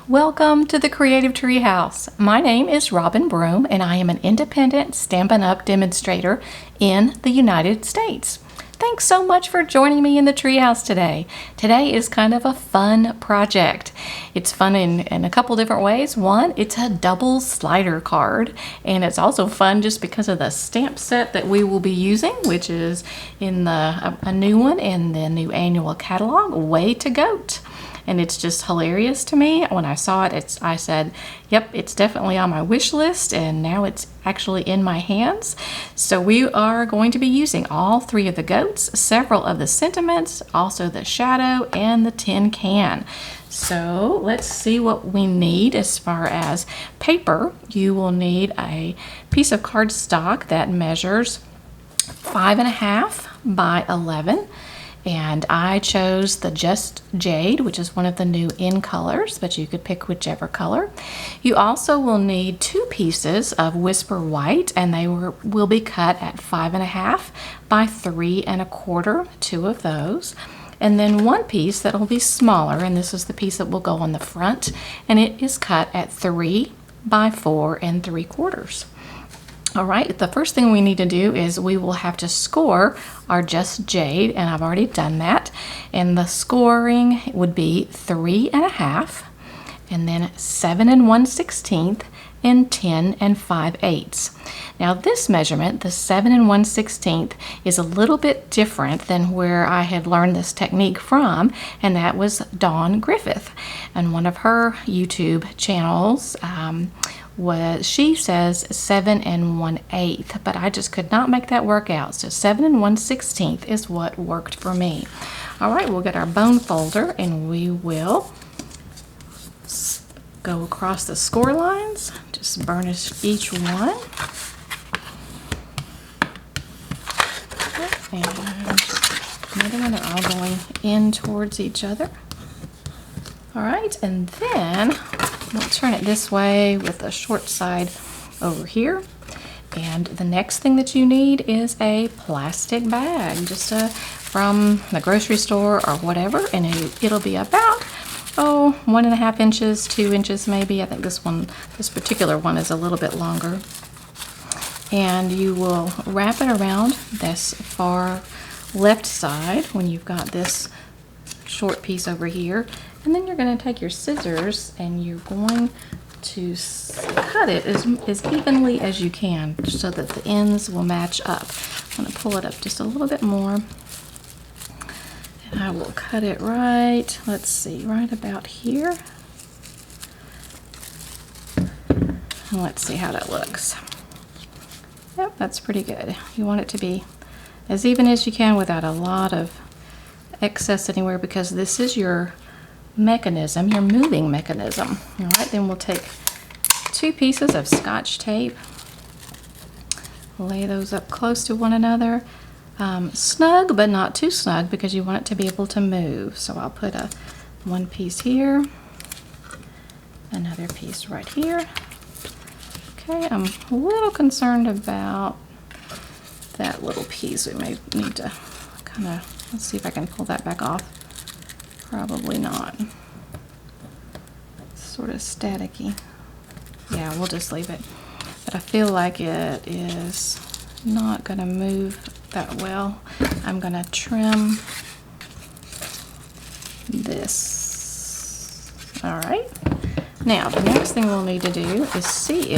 Welcome to the Creative Treehouse. My name is Robin Broom and I am an independent Stampin' Up! Demonstrator in the United States. Thanks so much for joining me in the treehouse today. Today is kind of a fun project. It's fun in a couple different ways. One, it's a double slider card, and it's also fun just because of the stamp set that we will be using, which is in a new one in the new annual catalog, Way to Goat. And it's just hilarious to me. When I saw it, I said, yep, it's definitely on my wish list, and now it's actually in my hands. So we are going to be using all three of the goats, several of the sentiments, also the shadow, and the tin can. So let's see what we need as far as paper. You will need a piece of cardstock that measures 5.5 by 11. And I chose the Just Jade, which is one of the new in colors, but you could pick whichever color. You also will need 2 pieces of Whisper White, and they will be cut at 5.5 by 3.25, 2 of those. And then 1 piece that will be smaller, and this is the piece that will go on the front, and it is cut at 3 by 4.75. All right, the first thing we need to do is we will have to score our Just Jade, and I've already done that. And the scoring would be 3.5, and then 7 1/16, and 10 5/8. Now this measurement, the 7 1/16, is a little bit different than where I had learned this technique from, and that was Dawn Griffith. And one of her YouTube channels, she says 7 1/8, but I just could not make that work out. So 7 1/16 is what worked for me. All right, we'll get our bone folder and we will go across the score lines. Just burnish each one. And another one, they're all going in towards each other. All right, and then we'll turn it this way with the short side over here. And the next thing that you need is a plastic bag, just from the grocery store or whatever, and it'll be about 1.5 inches, 2 inches maybe. I think this particular one is a little bit longer. And you will wrap it around this far left side when you've got this short piece over here. And then you're going to take your scissors and you're going to cut it as evenly as you can so that the ends will match up. I'm going to pull it up just a little bit more. And I will cut it right, let's see, right about here. And let's see how that looks. Yep, that's pretty good. You want it to be as even as you can without a lot of excess anywhere, because this is your mechanism, your moving mechanism. All right, then we'll take 2 pieces of Scotch tape, lay those up close to one another, snug but not too snug because you want it to be able to move. So I'll put one piece here, another piece right here. Okay, I'm a little concerned about that little piece. We may need to kind of, let's see if I can pull that back off. Probably not. It's sort of staticky. Yeah, we'll just leave it. But I feel like it is not going to move that well. I'm going to trim this. All right. Now, the next thing we'll need to do is see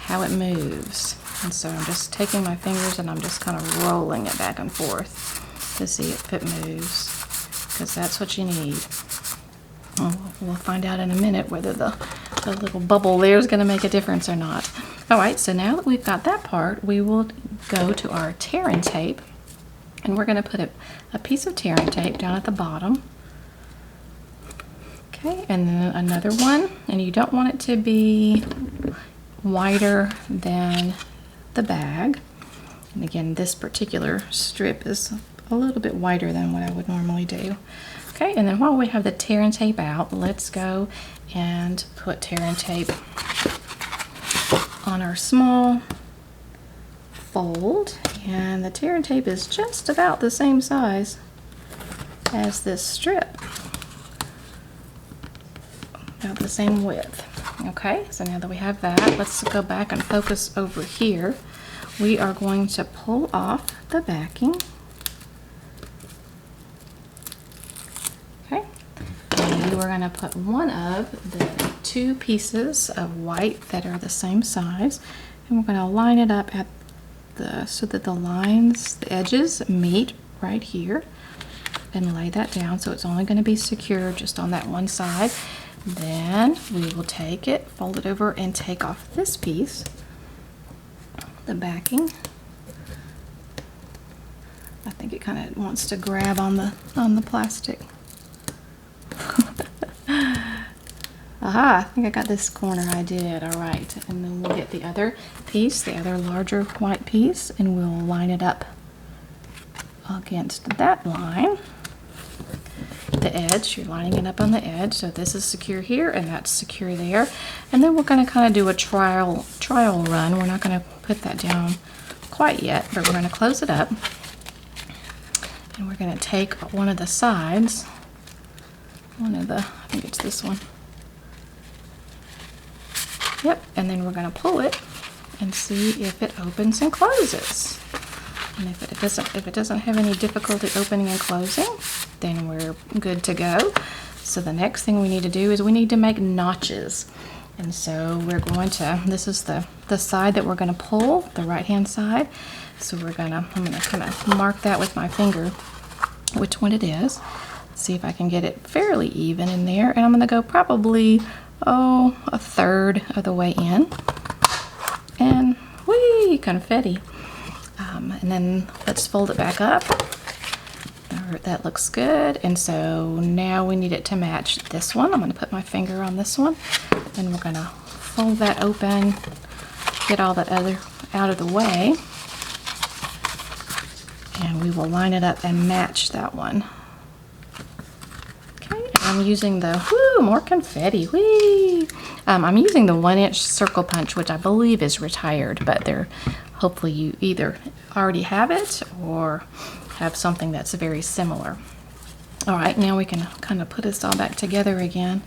how it moves. And so I'm just taking my fingers and I'm just kind of rolling it back and forth to see if it moves, because that's what you need. We'll find out in a minute whether the little bubble there is going to make a difference or not. All right, so now that we've got that part, we will go to our tearing tape, and we're going to put a piece of tearing tape down at the bottom. Okay, and then another one, and you don't want it to be wider than the bag. And again, this particular strip is a little bit wider than what I would normally do. Okay, and then while we have the tearing tape out, let's go and put tearing tape on our small fold. And the tearing tape is just about the same size as this strip. about the same width. Okay, so now that we have that, let's go back and focus over here. We are going to pull off the backing. Okay, and we were going to put one of the two pieces of white that are the same size, and we're going to line it up at so that the lines, the edges meet right here, and lay that down so it's only going to be secure just on that one side. Then we will take it, fold it over, and take off this piece, the backing. I think it kind of wants to grab on the plastic. Aha, I think I got this corner. I did. All right, and then we'll get the other piece, the other larger white piece, and we'll line it up against that line. The edge, you're lining it up on the edge, so this is secure here and that's secure there. And then we're going to kind of do a trial run. We're not going to put that down quite yet, but we're going to close it up, and we're going to take one of the sides, I think it's this one. Yep, and then we're going to pull it and see if it opens and closes. And if it doesn't have any difficulty opening and closing, then we're good to go. So the next thing we need to do is we need to make notches. And so we're going to, this is the side that we're going to pull, the right hand side. So I'm going to kind of mark that with my finger, which one it is. See if I can get it fairly even in there. And I'm going to go probably, a third of the way in. And whee, confetti. And then let's fold it back up. That looks good. And so now we need it to match this one. I'm going to put my finger on this one, and we're going to fold that open, get all that other out of the way, and we will line it up and match that one. Okay, I'm using the, more confetti, whee! I'm using the 1-inch circle punch, which I believe is retired, but hopefully you either already have it or have something that's very similar. All right, now we can kind of put this all back together again.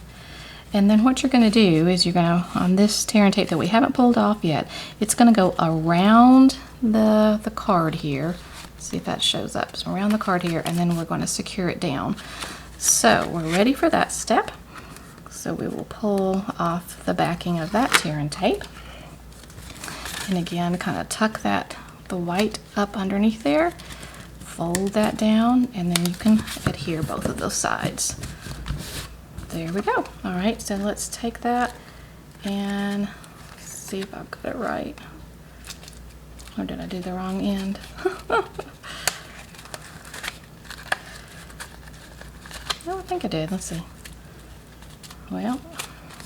And then what you're going to do is you're going to, on this tear and tape that we haven't pulled off yet, it's going to go around the card here. Let's see if that shows up. So around the card here, and then we're going to secure it down. So we're ready for that step. So we will pull off the backing of that tear and tape. And again, kind of tuck the white up underneath there, fold that down, and then you can adhere both of those sides. There we go. All right, so let's take that and see if I've got it right. Or did I do the wrong end? No, I think I did. Let's see. Well,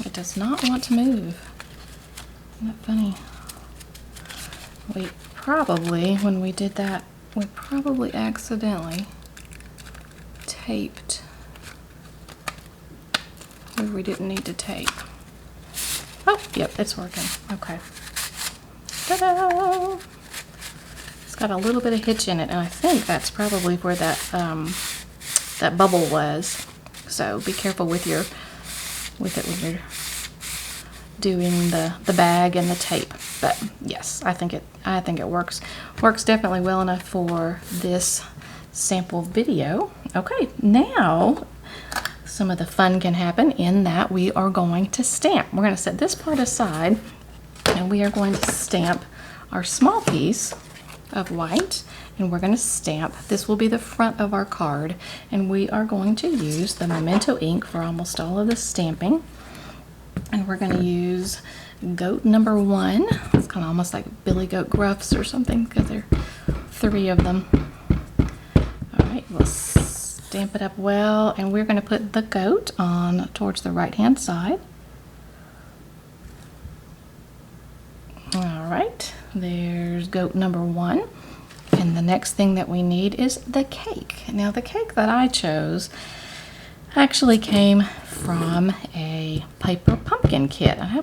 it does not want to move. Isn't that funny? We probably, when we did that, we probably accidentally taped where we didn't need to tape. Oh, yep, it's working. Okay. Ta-da! It's got a little bit of hitch in it, and I think that's probably where that bubble was. So be careful with it when you're doing the bag and the tape. But yes, I think it works definitely well enough for this sample video. Okay, now some of the fun can happen in that we are going to stamp. We're going to set this part aside, and we are going to stamp our small piece of white, and we're going to stamp. This will be the front of our card, and we are going to use the Memento ink for almost all of the stamping. And we're going to use goat number 1. It's kind of almost like Billy Goat Gruffs or something, because there are 3 of them. All right, we'll stamp it up well, and we're going to put the goat on towards the right hand side. All right, there's goat number 1. And the next thing that we need is the cake. Now the cake that I chose actually came from a paper pumpkin kit. I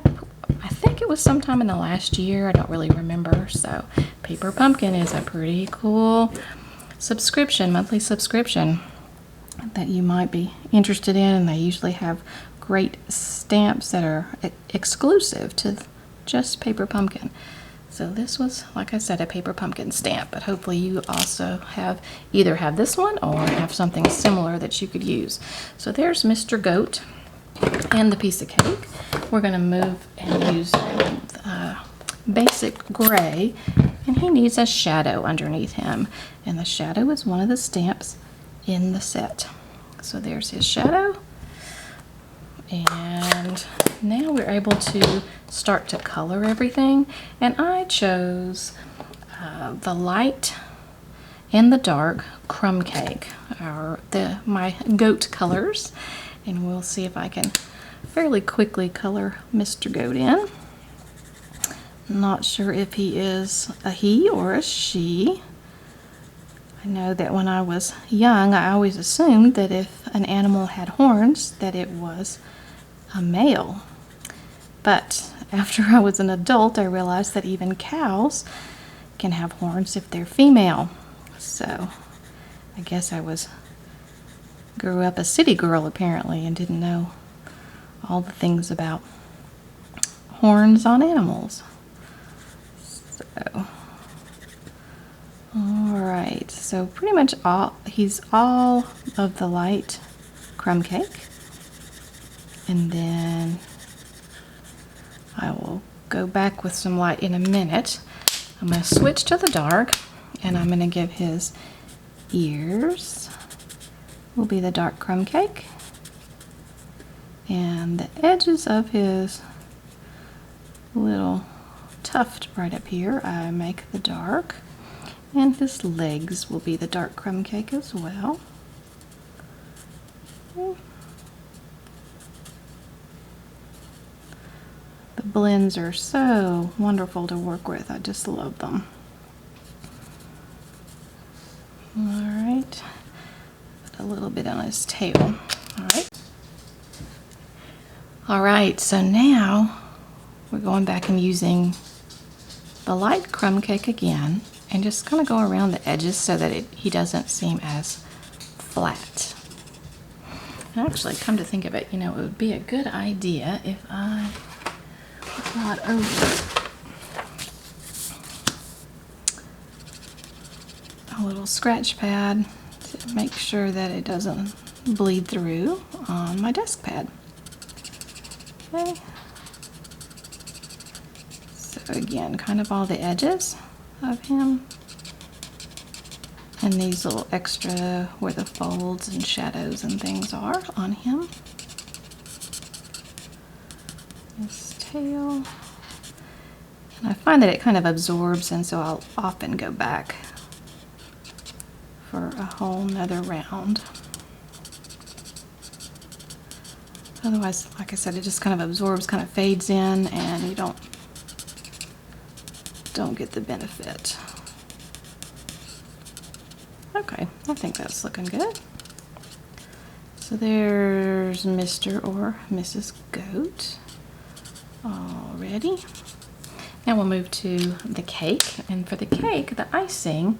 think it was sometime in the last year. I don't really remember. So Paper Pumpkin is a pretty cool monthly subscription that you might be interested in. And they usually have great stamps that are exclusive to just Paper Pumpkin. So this was, like I said, a Paper Pumpkin stamp, but hopefully you also either have this one or have something similar that you could use. So there's Mr. Goat and the piece of cake. We're going to move and use basic gray, and he needs a shadow underneath him, and the shadow is one of the stamps in the set. So there's his shadow, and now we're able to start to color everything, and I chose the light and the dark crumb cake, or my goat colors, and we'll see if I can fairly quickly color Mr. Goat in. Not sure if he is a he or a she. I know that when I was young, I always assumed that if an animal had horns, that it was a male. But after I was an adult, I realized that even cows can have horns if they're female. So I guess I grew up a city girl apparently and didn't know all the things about horns on animals. So, alright, so pretty much he's all of the light crumb cake, and then I will go back with some light in a minute. I'm going to switch to the dark, and I'm going to give his ears will be the dark crumb cake, and the edges of his little tuft right up here I make the dark, and his legs will be the dark crumb cake as well. The blends are so wonderful to work with. I just love them. Alright, put a little bit on his tail. Alright, so now we're going back and using the light crumb cake again, and just kind of go around the edges so that he doesn't seem as flat. And actually, come to think of it, it would be a good idea if I brought over a little scratch pad to make sure that it doesn't bleed through on my desk pad. Okay. So again, kind of all the edges of him, and these little extra where the folds and shadows and things are on him. His tail, and I find that it kind of absorbs, and so I'll often go back for a whole nother round. Otherwise, like I said, it just kind of absorbs, kind of fades in, and you don't get the benefit. Okay, I think that's looking good. So there's Mr. or Mrs. Goat already. Now we'll move to the cake, and for the cake, the icing,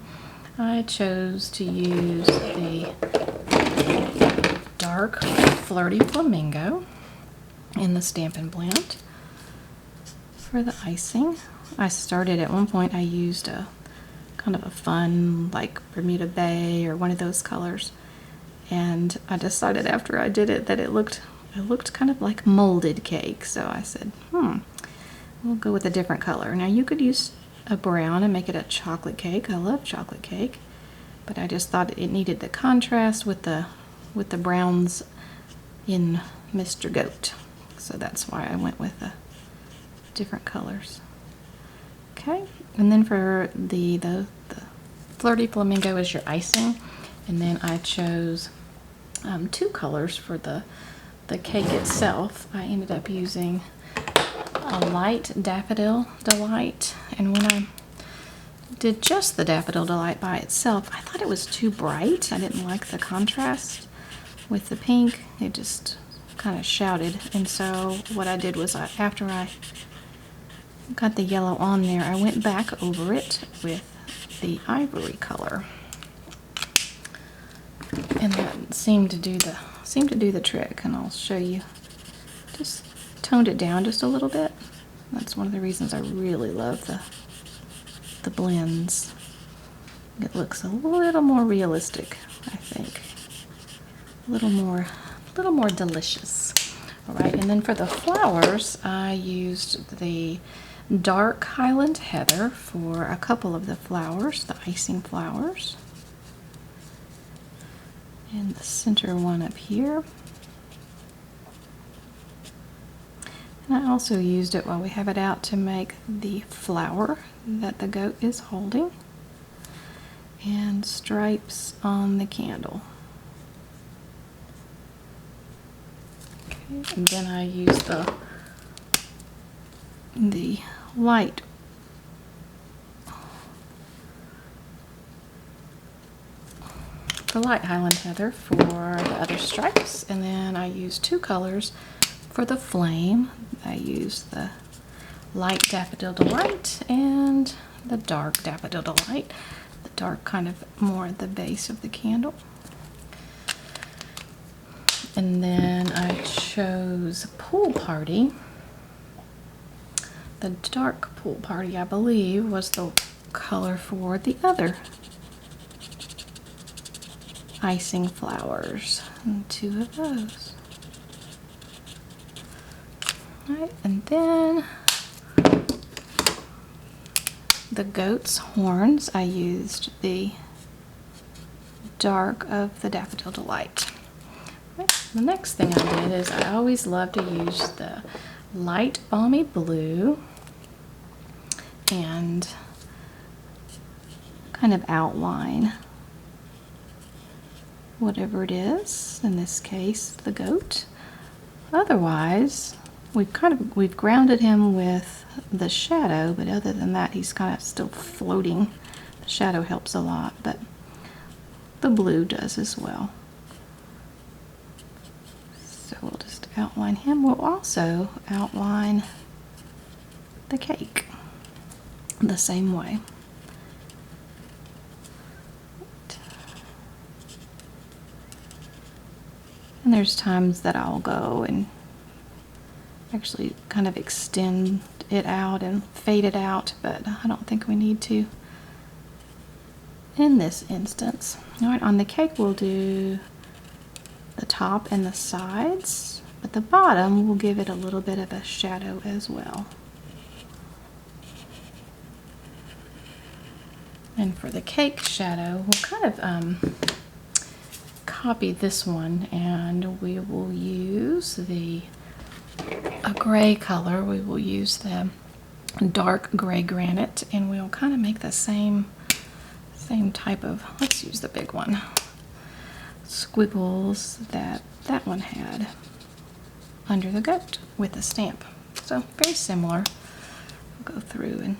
I chose to use the dark Flirty Flamingo in the Stampin' Blend for the icing. I started at one point, I used a kind of a fun like Bermuda Bay or one of those colors, and I decided after I did it that it looked kind of like molded cake, so I said we'll go with a different color. Now you could use a brown and make it a chocolate cake. I love chocolate cake, but I just thought it needed the contrast with the browns in Mr. Goat, so that's why I went with the different colors. Okay, and then for the Flirty Flamingo is your icing, and then I chose two colors for the cake itself. I ended up using a light Daffodil Delight, and when I did just the Daffodil Delight by itself, I thought it was too bright. I didn't like the contrast with the pink. It just kind of shouted, and so what I did was after I got the yellow on there, I went back over it with the ivory color, and that seemed to do the trick, and I'll show you just toned it down just a little bit. That's one of the reasons I really love the blends. It looks a little more realistic, I think. A little more delicious. All right, and then for the flowers, I used the dark Highland Heather for a couple of the flowers, the icing flowers. And the center one up here. And I also used it while we have it out to make the flower that the goat is holding and stripes on the candle. Okay, and then I use the light Highland Heather for the other stripes, and then I use two colors for the flame. I use the light Daffodil Delight and the dark Daffodil Delight. The dark kind of more at the base of the candle. And then I chose Pool Party. The dark Pool Party, I believe, was the color for the other icing flowers, and two of those. All right, and then the goat's horns, I used the dark of the Daffodil Delight. Right, the next thing I did is I always love to use the light balmy blue and kind of outline whatever it is, in this case the goat. Otherwise we've grounded him with the shadow, but other than that he's kind of still floating. The shadow helps a lot, but the blue does as well. So we'll just outline him. We'll also outline the cake the same way. And there's times that I'll go and actually kind of extend it out and fade it out, but I don't think we need to in this instance. All right, on the cake we'll do the top and the sides, but the bottom will give it a little bit of a shadow as well. And for the cake shadow, we'll kind of copy this one, and we will use a gray color. We will use the dark gray granite, and we'll kind of make the same type of, let's use the big one, squiggles that one had under the goat with the stamp. So very similar. We'll go through and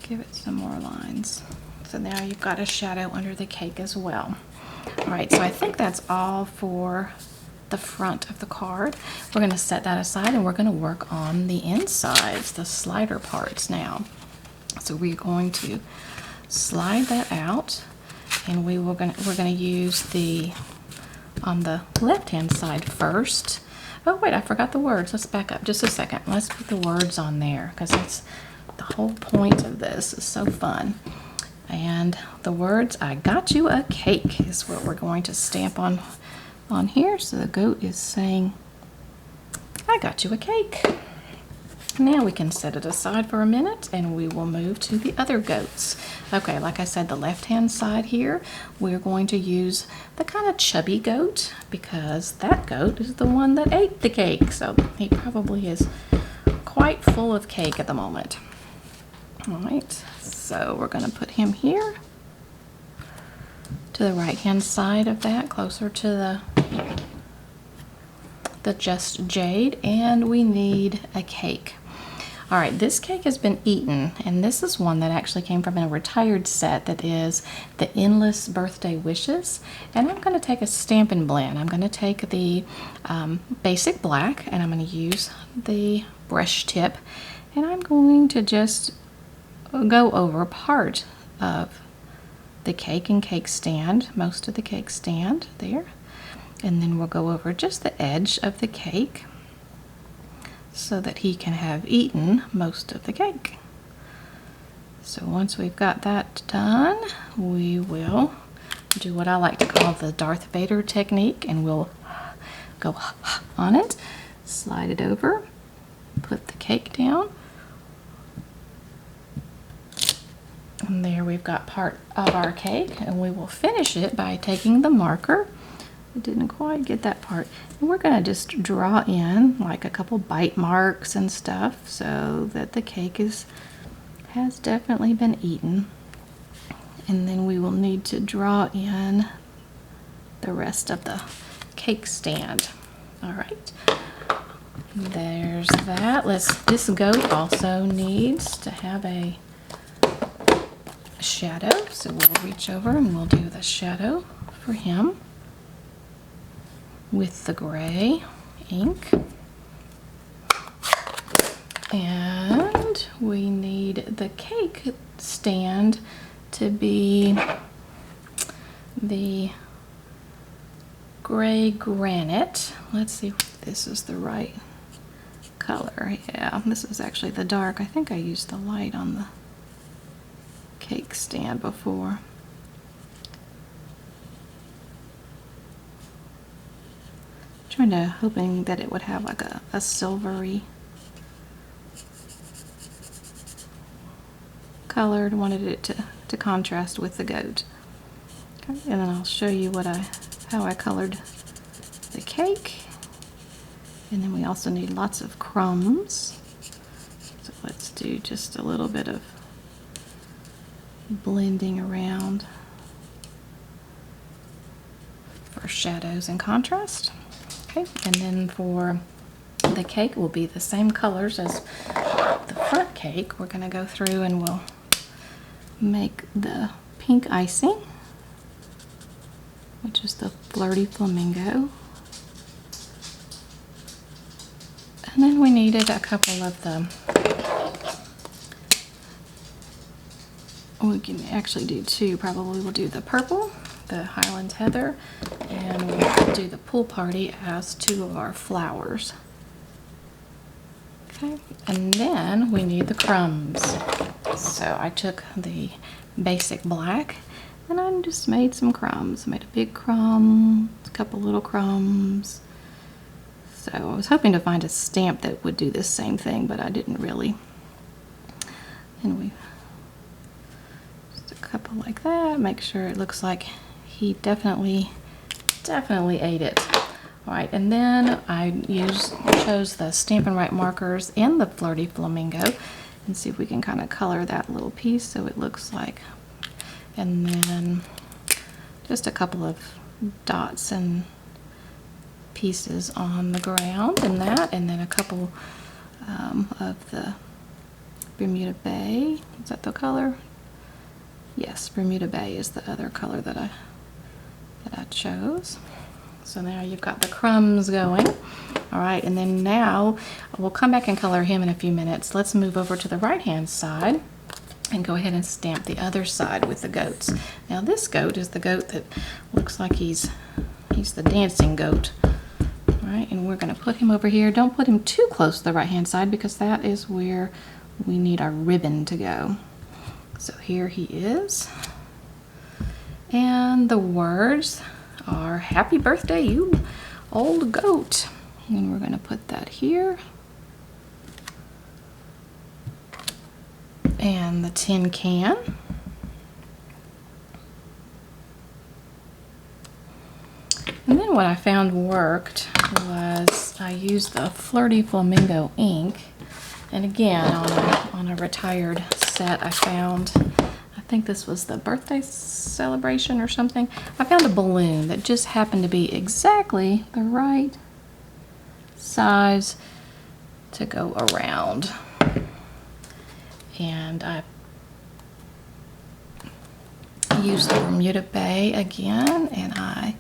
give it some more lines. So now you've got a shadow under the cake as well. All right, so I think that's all for the front of the card. We're going to set that aside and we're going to work on the insides, the slider parts now. So we're going to slide that out, and we're going to use the on the left hand side first. Oh wait, I forgot the words. Let's back up just a second. Let's put the words on there because that's the whole point of this. Is so fun. And the words "I got you a cake" is what we're going to stamp on here. So the goat is saying, "I got you a cake." Now we can set it aside for a minute and we will move to the other goats. Okay, like I said, the left hand side here, we're going to use the kind of chubby goat because that goat is the one that ate the cake. So he probably is quite full of cake at the moment. All right, so we're going to put him here to the right hand side of that, closer to the Just Jade, and we need a cake. All right, this cake has been eaten, and this is one that actually came from a retired set that is the Endless Birthday Wishes. And I'm going to take a Stampin' Blend. I'm going to take the basic black, and I'm going to use the brush tip, and I'm going to just go over part of the cake and cake stand, most of the cake stand there. And then we'll go over just the edge of the cake so that he can have eaten most of the cake. So once we've got that done, we will do what I like to call the Darth Vader technique, and we'll go on it, slide it over, put the cake down, and there we've got part of our cake, and we will finish it by taking the marker. I didn't quite get that part. And we're going to just draw in like a couple bite marks and stuff so that the cake has definitely been eaten. And then we will need to draw in the rest of the cake stand. All right, there's that. This goat also needs to have a shadow, so we'll reach over and we'll do the shadow for him with the gray ink. And we need the cake stand to be the gray granite. Let's see if this is the right color. Yeah, this is actually the dark. I think I used the light on the cake stand before. Hoping that it would have like a silvery color. Wanted it to contrast with the goat. Okay, and then I'll show you how I colored the cake. And then we also need lots of crumbs. So let's do just a little bit of blending around for shadows and contrast. Okay, and then for the cake will be the same colors as the front cake. We're going to go through and we'll make the pink icing, which is the Flirty Flamingo. And then we needed a couple of we can actually do two, probably. We'll do the purple, the Highland Heather, and we'll do the Pool Party as two of our flowers. Okay, and then we need the crumbs. So I took the basic black and I just made some crumbs. I made a big crumb, a couple little crumbs. So I was hoping to find a stamp that would do this same thing, but I didn't really. And just a couple like that. Make sure it looks like he definitely ate it. All right, and then I chose the Stampin' Up markers in the Flirty Flamingo, and see if we can kind of color that little piece so it looks like. And then just a couple of dots and pieces on the ground and that, and then a couple of the Bermuda Bay. Is that the color? Yes, Bermuda Bay is the other color that I chose. So now you've got the crumbs going. All right, and then now we'll come back and color him in a few minutes. Let's move over to the right-hand side and go ahead and stamp the other side with the goats. Now this goat is the goat that looks like he's the dancing goat. All right, and we're gonna put him over here. Don't put him too close to the right-hand side because that is where we need our ribbon to go. So here he is. And the words are "Happy Birthday, you old goat." And we're gonna put that here. And the tin can. And then what I found worked was I used the Flirty Flamingo ink. And again, on a retired set I found, I think this was the birthday celebration or something, I found a balloon that just happened to be exactly the right size to go around. And I used the Bermuda Bay again, and I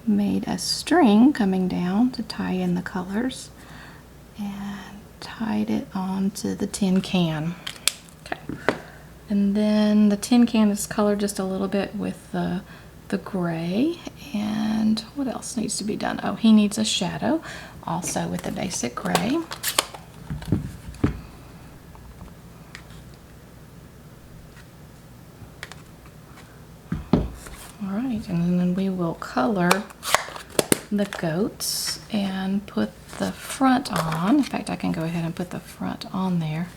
made a string coming down to tie in the colors and tied it onto the tin can. Okay. And then the tin can is colored just a little bit with the the gray. And what else needs to be done? Oh, he needs a shadow also with the basic gray. All right, and then we will color the goats and put the front on. In fact, I can go ahead and put the front on there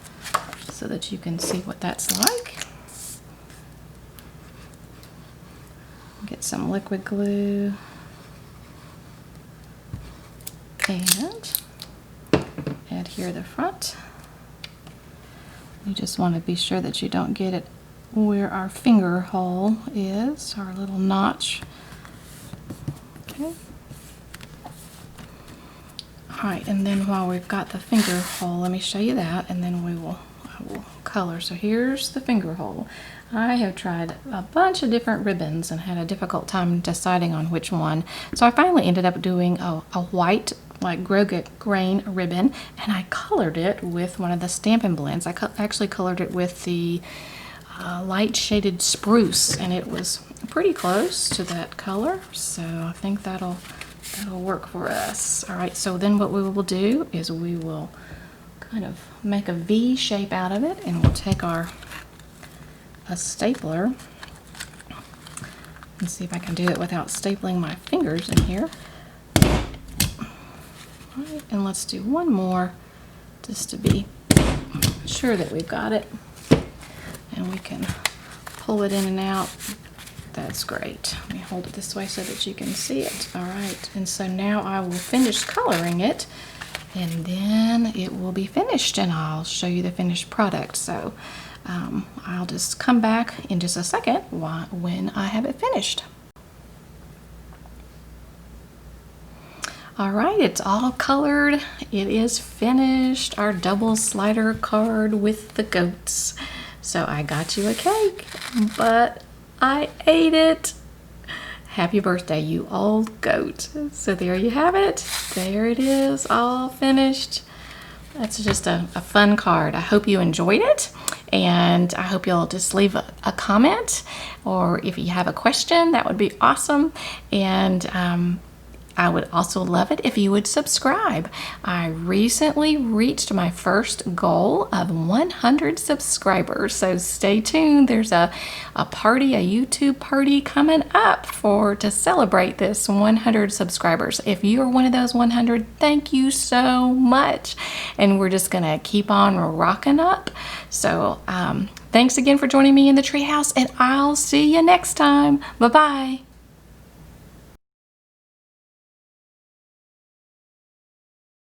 so that you can see what that's like. Get some liquid glue and adhere the front. You just want to be sure that you don't get it where our finger hole is, our little notch. Okay. Alright, and then while we've got the finger hole, let me show you that, and then I will color. So here's the finger hole. I have tried a bunch of different ribbons and had a difficult time deciding on which one. So I finally ended up doing a white, like grain ribbon, and I colored it with one of the Stampin' Blends. I actually colored it with the light shaded spruce, and it was pretty close to that color. So I think that'll work for us. All right, so then what we will do is we will kind of make a V shape out of it, and we'll take a stapler and see if I can do it without stapling my fingers in here. All right, and let's do one more just to be sure that we've got it, and we can pull it in and out. That's great. Let me hold it this way so that you can see it. All right, and so now I will finish coloring it, and then it will be finished, and I'll show you the finished product. So I'll just come back in just a second when I have it finished. All right, it's all colored. It is finished. Our double slider card with the goats. So I got you a cake, but I ate it. Happy birthday, you old goat. So there you have it. There it is, all finished. That's just a fun card. I hope you enjoyed it, and I hope you'll just leave a comment, or if you have a question, that would be awesome. And I would also love it if you would subscribe. I recently reached my first goal of 100 subscribers, so stay tuned. There's a party, a YouTube party coming up to celebrate this 100 subscribers. If you are one of those 100, thank you so much. And we're just gonna keep on rocking up. So thanks again for joining me in the treehouse, and I'll see you next time. Bye-bye.